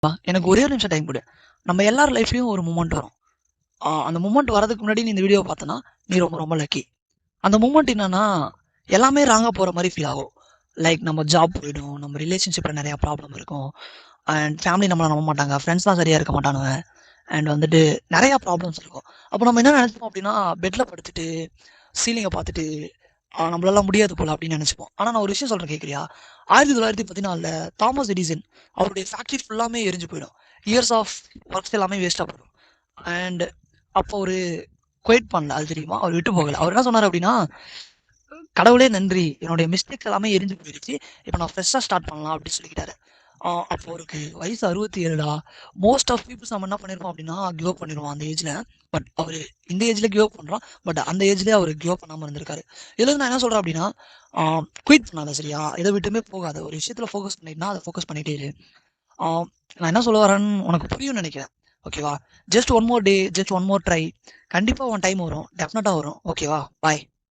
எனக்கு ஒரே ஒரு நிமிஷம் டைம் கொடு. நம்ம எல்லார் லைஃப்லயும் ஒரு மூமெண்ட் வரும். அந்த மூமெண்ட் வரதுக்கு முன்னாடி நீ இந்த வீடியோ பார்த்தனா நீ ரொம்ப ரொம்ப லக்கி. அந்த மூமெண்ட் என்னன்னா எல்லாமே ராங்கா போற மாதிரி ஃபீல் ஆகும். லைக் நம்ம ஜாப் போயிடும், நம்ம ரிலேஷன்ஷிப்ல நிறைய ப்ராப்ளம் இருக்கும், அண்ட் ஃபேமிலி நம்மளை நம்ப மாட்டாங்க, ஃப்ரெண்ட்ஸ்லாம் சரியா இருக்க மாட்டானுங்க, அண்ட் வந்துட்டு நிறைய ப்ராப்ளம்ஸ் இருக்கும். அப்போ நம்ம என்ன நினைப்போம் அப்படின்னா, பெட்ல படுத்துட்டு சீலிங்கை பார்த்துட்டு நம்மளால முடியாது போல அப்படின்னு நினைச்சுப்போம். ஆனால் நான் ஒரு விஷயம் சொல்றேன், கேட்குறியா? 1914 தாமஸ் எடிசன் அவருடைய ஃபேக்ட்ரி ஃபுல்லாமே எரிஞ்சு போயிடும். இயர்ஸ் ஆஃப் ஒர்க்ஸ் எல்லாமே வேஸ்ட்டாக போயிடும். அண்ட் அப்போ ஒரு குவைட் பண்ணல, அது தெரியுமா? அவர் விட்டு போகல. அவர் என்ன சொன்னார் அப்படின்னா, கடவுளே நன்றி, என்னுடைய மிஸ்டேக்ஸ் எல்லாமே எரிஞ்சு போயிடுச்சு, இப்போ நான் ஃப்ரெஷ்ஷாக ஸ்டார்ட் பண்ணலாம் அப்படின்னு சொல்லிக்கிட்டாரு. அப்போ அவருக்கு வயசு 67டா. மோஸ்ட் ஆஃப் பீப்புள்ஸ் நம்ம என்ன பண்ணிருப்போம் அப்படின்னா கிவ் அப் பண்ணிடுவோம் அந்த ஏஜ்ல. பட் அவர் இந்த ஏஜ்ல கிவ் அப் பண்றோம், பட் அந்த ஏஜ்லயே அவர் கிவ் அப் பண்ணாம இருந்திருக்காரு. இதுல நான் என்ன சொல்றேன் அப்படின்னா, குயிட் பண்ணாத, சரியா? எதை விட்டுமே போகாத, ஒரு விஷயத்துல ஃபோக்கஸ் பண்ணிட்டுனா அதை ஃபோக்கஸ் பண்ணிட்டே இரு. நான் என்ன சொல்ல வரேன்னு உனக்கு புரியும்னு நினைக்கிறேன். ஓகேவா? ஜஸ்ட் ஒன் மோர் டே, ஜஸ்ட் ஒன் மோர் ட்ரை. கண்டிப்பா உன் டைம் வரும், டெஃபினட்டா வரும். ஓகேவா? பாய்.